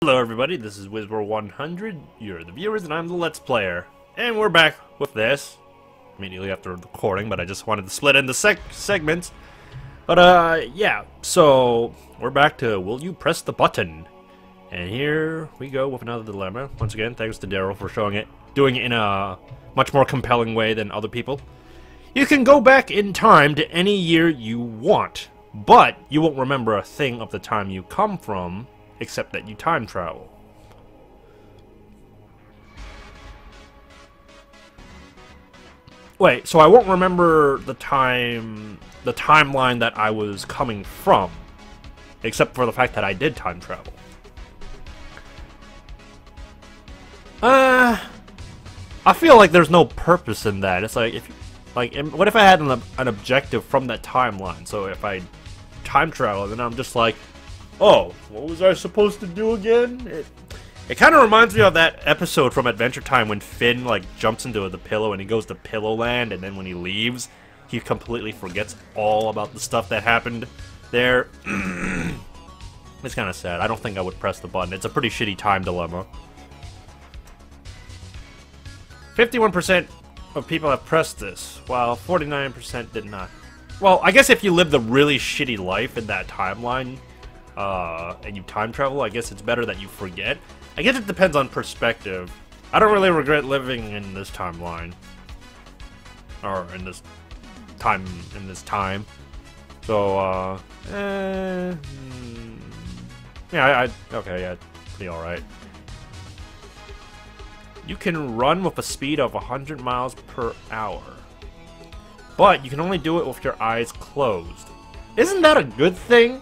Hello everybody, this is Wizwar100, you're the viewers and I'm the Let's Player. And we're back with this, immediately after recording, but I just wanted to split into segments. But yeah, so we're back to Will You Press the Button? And here we go with another dilemma. Once again, thanks to Daryl for doing it in a much more compelling way than other people. You can go back in time to any year you want, but you won't remember a thing of the time you come from, except that you time travel. Wait, so I won't remember the timeline that I was coming from, except for the fact that I did time travel. I feel like there's no purpose in that. It's like, what if I had an objective from that timeline? So if I time travel, then I'm just like, oh, what was I supposed to do again? It kind of reminds me of that episode from Adventure Time when Finn, like, jumps into the pillow and he goes to Pillow Land, and then when he leaves, he completely forgets all about the stuff that happened there. It's kind of sad. I don't think I would press the button. It's a pretty shitty time dilemma. 51% of people have pressed this, while 49% did not. Well, I guess if you lived a really shitty life in that timeline, and you time travel, I guess it's better that you forget. I guess it depends on perspective. I don't really regret living in this timeline. Or in this time, So, yeah, okay, yeah, pretty alright. You can run with a speed of 100 miles per hour. But you can only do it with your eyes closed. Isn't that a good thing?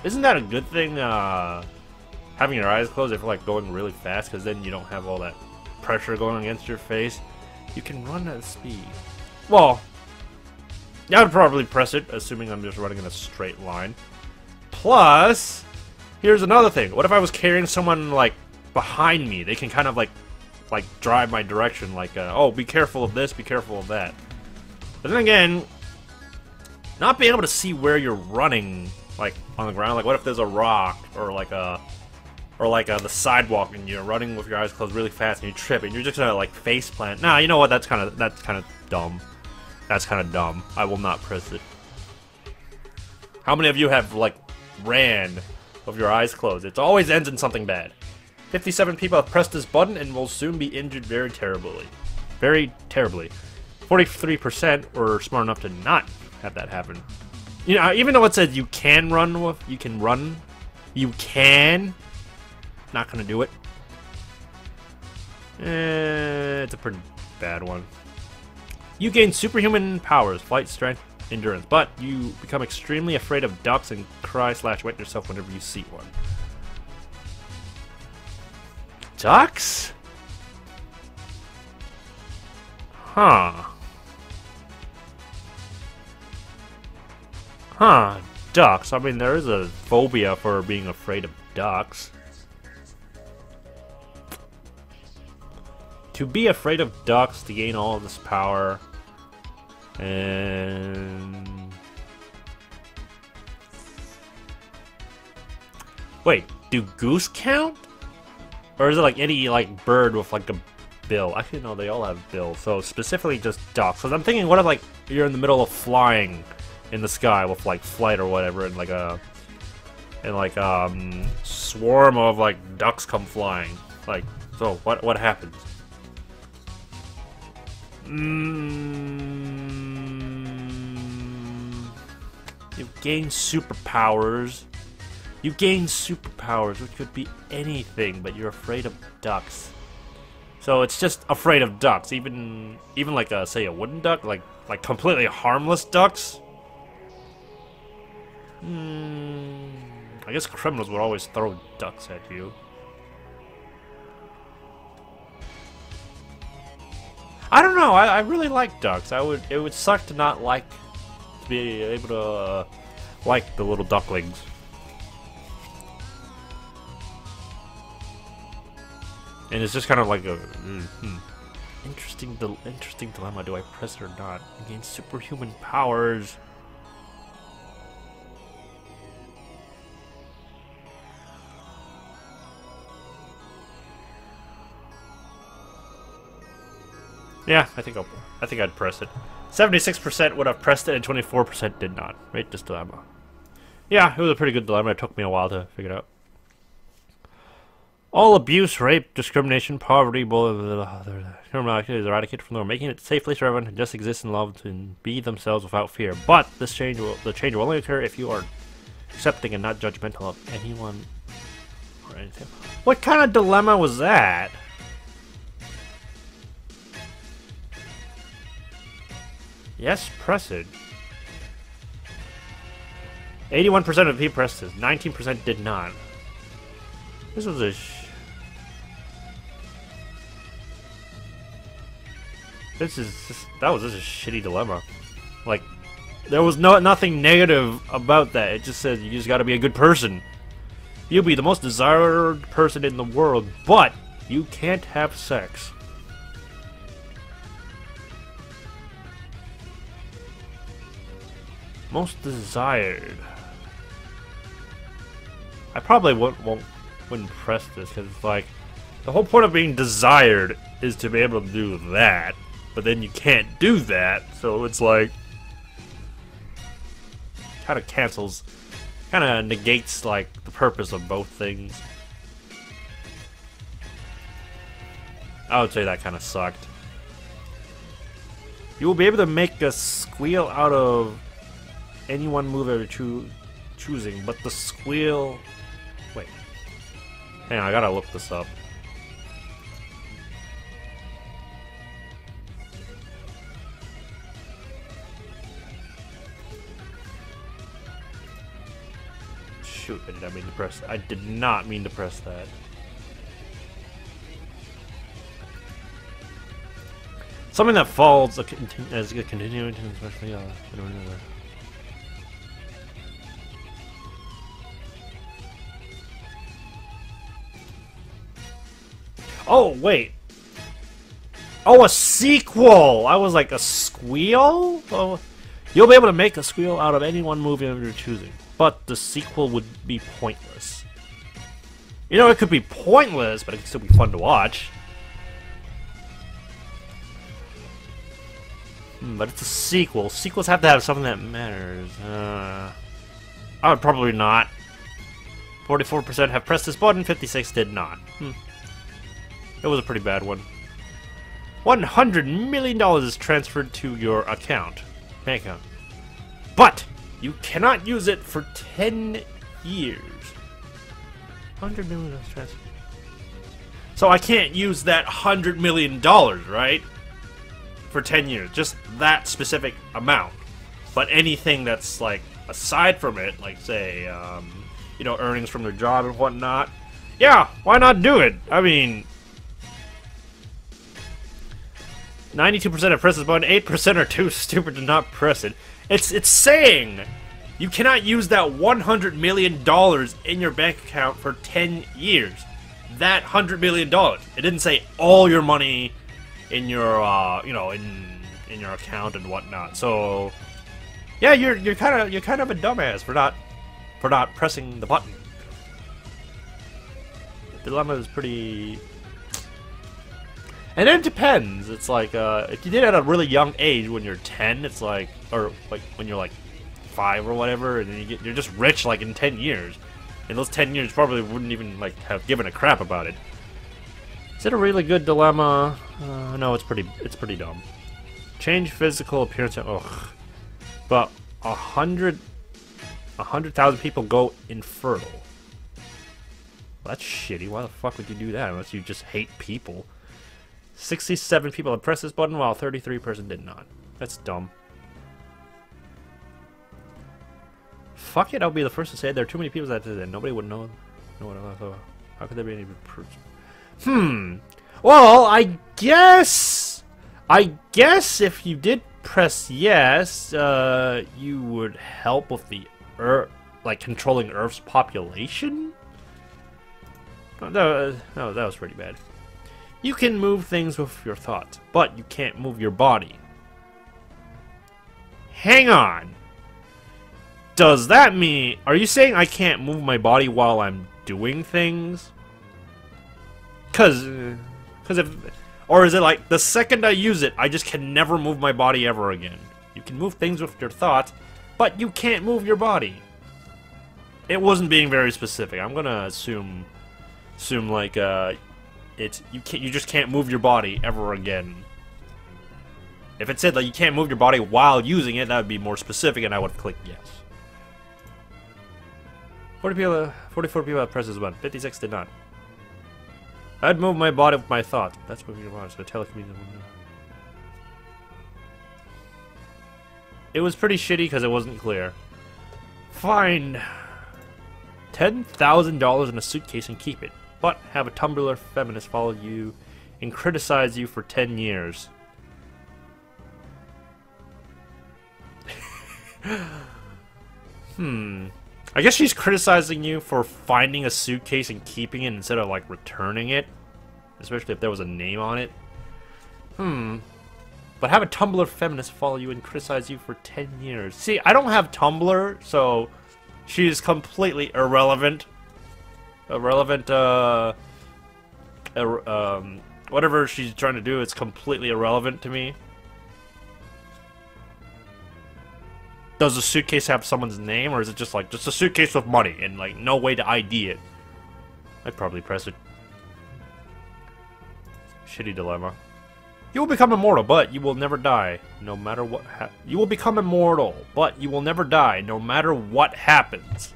Isn't that a good thing, having your eyes closed if you're, like, going really fast, because then you don't have all that pressure going against your face? You can run at a speed. Well, I would probably press it, assuming I'm just running in a straight line. Plus, here's another thing. What if I was carrying someone, like, behind me? They can kind of, like drive my direction, like, oh, be careful of this, be careful of that. But then again, not being able to see where you're running, like, on the ground, like, what if there's a rock, or the sidewalk, and you're running with your eyes closed really fast, and you trip, and you're just gonna, like, face plant. Nah, you know what, that's kind of dumb. That's kind of dumb. I will not press it. How many of you have, like, ran with your eyes closed? It always ends in something bad. 57 people have pressed this button and will soon be injured very terribly. Very terribly. 43% were smart enough to not have that happen. You know, even though it says you can run, not gonna do it. It's a pretty bad one. You gain superhuman powers, flight, strength, endurance, but you become extremely afraid of ducks and cry/wet yourself whenever you see one. Ducks? Huh. Huh, ducks. I mean, there is a phobia for being afraid of ducks. To be afraid of ducks, to gain all of this power, and... Wait, do goose count? Or is it like any, like, bird with, like, a bill? Actually, no, they all have bills. So, specifically just ducks. Because I'm thinking, what if, like, you're in the middle of flying in the sky with, like, flight or whatever, and, like, swarm of, like, ducks come flying. Like, so, what happens? You gain superpowers. You gain superpowers, which could be anything, but you're afraid of ducks. So it's just afraid of ducks, even like say a wooden duck, like completely harmless ducks. I guess criminals would always throw ducks at you. I don't know. I really like ducks. It would suck to not to be able to like the little ducklings. And it's just kind of like a interesting dilemma. Do I press it or not? You gain superhuman powers. Yeah, I think I'd press it. 76% would have pressed it, and 24% did not. Rate this dilemma. Yeah, it was a pretty good dilemma. It took me a while to figure it out. All abuse, rape, discrimination, poverty, criminal activity is eradicated from the world, making it safe place for everyone to just exist and love and be themselves without fear. But the change will only occur if you are accepting and not judgmental of anyone or anything. What kind of dilemma was that? Yes, press it. 81% of people pressed this. 19% did not. This was a that was just a shitty dilemma. Like, there was nothing negative about that. It just says you just gotta be a good person. You'll be the most desired person in the world, but you can't have sex. Most desired. I probably wouldn't press this because it's like the whole point of being desired is to be able to do that, but then you can't do that, so it's like kind of cancels, kind of negates like the purpose of both things. I would say that kind of sucked. You will be able to make a squeal out of anyone move you're choosing, but the squeal... Wait. Hang on, I gotta look this up. Shoot, I did not mean to press... I did not mean to press that. Something that falls as a continuing, especially Oh, wait. Oh, a sequel! I was like, a squeal? Oh, you'll be able to make a squeal out of any one movie of your choosing, but the sequel would be pointless. You know, it could be pointless, but it could still be fun to watch. But it's a sequel. Sequels have to have something that matters. I would probably not. 44% have pressed this button, 56 did not. It was a pretty bad one. $100 million is transferred to your account. Bank account. But you cannot use it for 10 years. $100 million is transferred. So I can't use that $100 million, right? For 10 years. Just that specific amount. But anything that's like aside from it, like say, you know, earnings from their job and whatnot. Yeah, why not do it? I mean, 92% have pressed this button, 8% are too stupid to not press it. It's saying you cannot use that $100 million in your bank account for 10 years. That $100 million. It didn't say all your money in your, you know, in your account and whatnot. So, yeah, you're kind of a dumbass for not pressing the button. The dilemma is pretty. And it depends. It's like, if you did it at a really young age, when you're 10, it's like, or like when you're like 5 or whatever, and then you're just rich like in 10 years. In those 10 years, probably wouldn't even like have given a crap about it. Is it a really good dilemma? No, it's pretty dumb. Change physical appearance. Ugh. But 100,000 people go infertile. Well, that's shitty. Why the fuck would you do that unless you just hate people? 67 people have pressed this button while 33% did not. That's dumb. Fuck it, I'll be the first to say it. There are too many people that did it. Nobody would know. How could there be any proof? Well, I guess if you did press yes, you would help with the Earth, like controlling Earth's population. No, that was pretty bad. You can move things with your thoughts, but you can't move your body. Hang on. Does that mean... Are you saying I can't move my body while I'm doing things? Because if... Or is it like, the second I use it, I just can never move my body ever again? You can move things with your thoughts, but you can't move your body. It wasn't being very specific. I'm gonna assume like, you just can't move your body ever again. If it said that you can't move your body while using it, that would be more specific, and I would click yes. 44 people have pressed this button. 56 did not. I'd move my body with my thoughts. That's moving your body, so telecommunication. It was pretty shitty because it wasn't clear. Find $10,000 in a suitcase and keep it, but have a Tumblr feminist follow you and criticize you for 10 years. I guess she's criticizing you for finding a suitcase and keeping it instead of, like, returning it. Especially if there was a name on it. But have a Tumblr feminist follow you and criticize you for 10 years. See, I don't have Tumblr, so she's completely irrelevant. Whatever she's trying to do is completely irrelevant to me. Does the suitcase have someone's name, or is it just like, just a suitcase with money and like no way to ID it? I'd probably press it. Shitty dilemma. You will become immortal, but you will never die, no matter what you will become immortal, but you will never die, no matter what happens.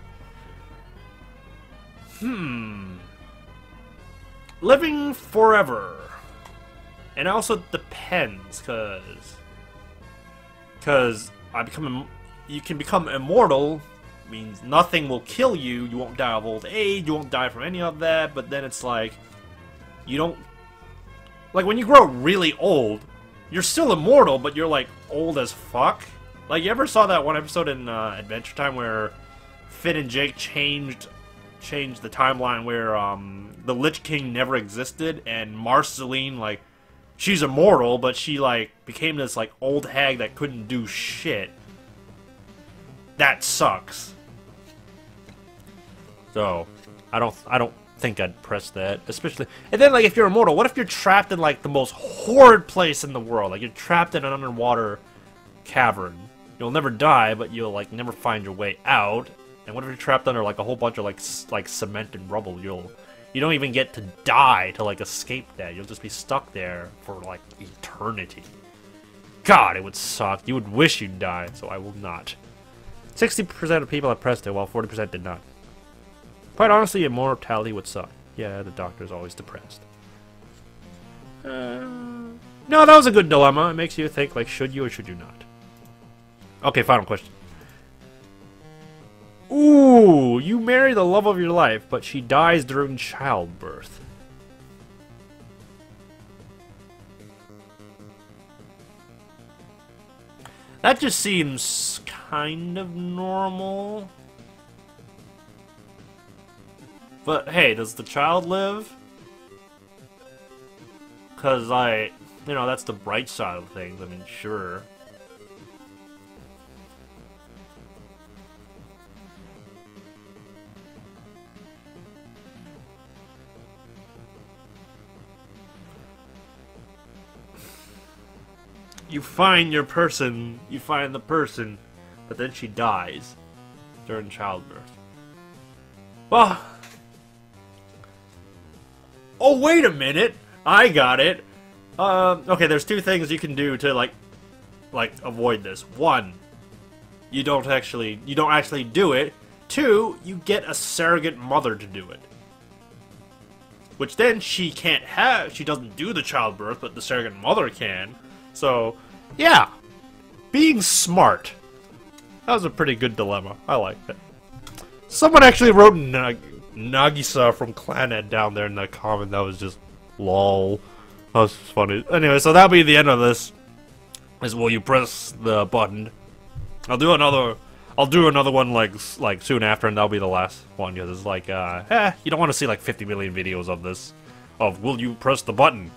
Living forever. And it also depends, cause you can become immortal, means nothing will kill you, you won't die of old age, you won't die from any of that, but then it's like, you don't, like when you grow really old, you're still immortal, but you're like old as fuck. Like, you ever saw that one episode in Adventure Time where Finn and Jake changed the timeline where the Lich King never existed, and Marceline, like, she's immortal, but she like became this like old hag that couldn't do shit. That sucks. So, I don't think I'd press that, especially. And then, like, if you're immortal, what if you're trapped in like the most horrid place in the world? Like, you're trapped in an underwater cavern. You'll never die, but you'll like never find your way out. And what if you're trapped under like a whole bunch of like cement and rubble? You don't even get to die to like escape that. You'll just be stuck there for like eternity. God, it would suck. You would wish you'd die, so I will not. 60% of people have pressed it, while 40% did not. Quite honestly, immortality would suck. Yeah, the doctor's always depressed. No, that was a good dilemma. It makes you think, like, should you or should you not? Okay, final question. Ooh, you marry the love of your life, but she dies during childbirth. That just seems kind of normal. But hey, does the child live? Cause you know, that's the bright side of things. I mean, sure. You find your person, you find the person, but then she dies during childbirth. Well, oh wait a minute, I got it. Okay, there's two things you can do to like avoid this. One, you don't actually do it. Two, you get a surrogate mother to do it. Which then she doesn't do the childbirth, but the surrogate mother can. So, yeah, being smart. That was a pretty good dilemma. I liked it. Someone actually wrote Nagisa from Clannad down there in the comment. That was just lol. That was funny. Anyway, so that'll be the end of this. Is will you press the button? I'll do another one like soon after, and that'll be the last one because it's like you don't want to see like 50 million videos of this. Of will you press the button?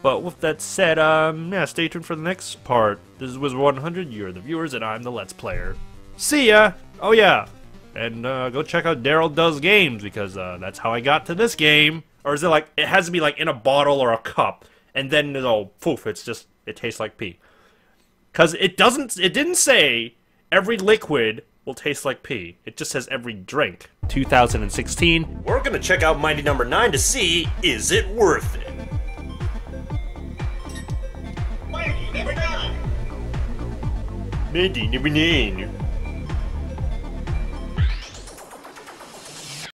But with that said, yeah, stay tuned for the next part. This was 100, you're the viewers, and I'm the Let's Player. See ya! Oh yeah, and go check out Daryl Does Games, because that's how I got to this game. Or is it like, it has to be like in a bottle or a cup, and then poof, it tastes like pee. Cause it didn't say every liquid will taste like pee. It just says every drink. 2016. We're gonna check out Mighty Number 9 to see, is it worth it? Mighty Number 9. Mighty Number 9.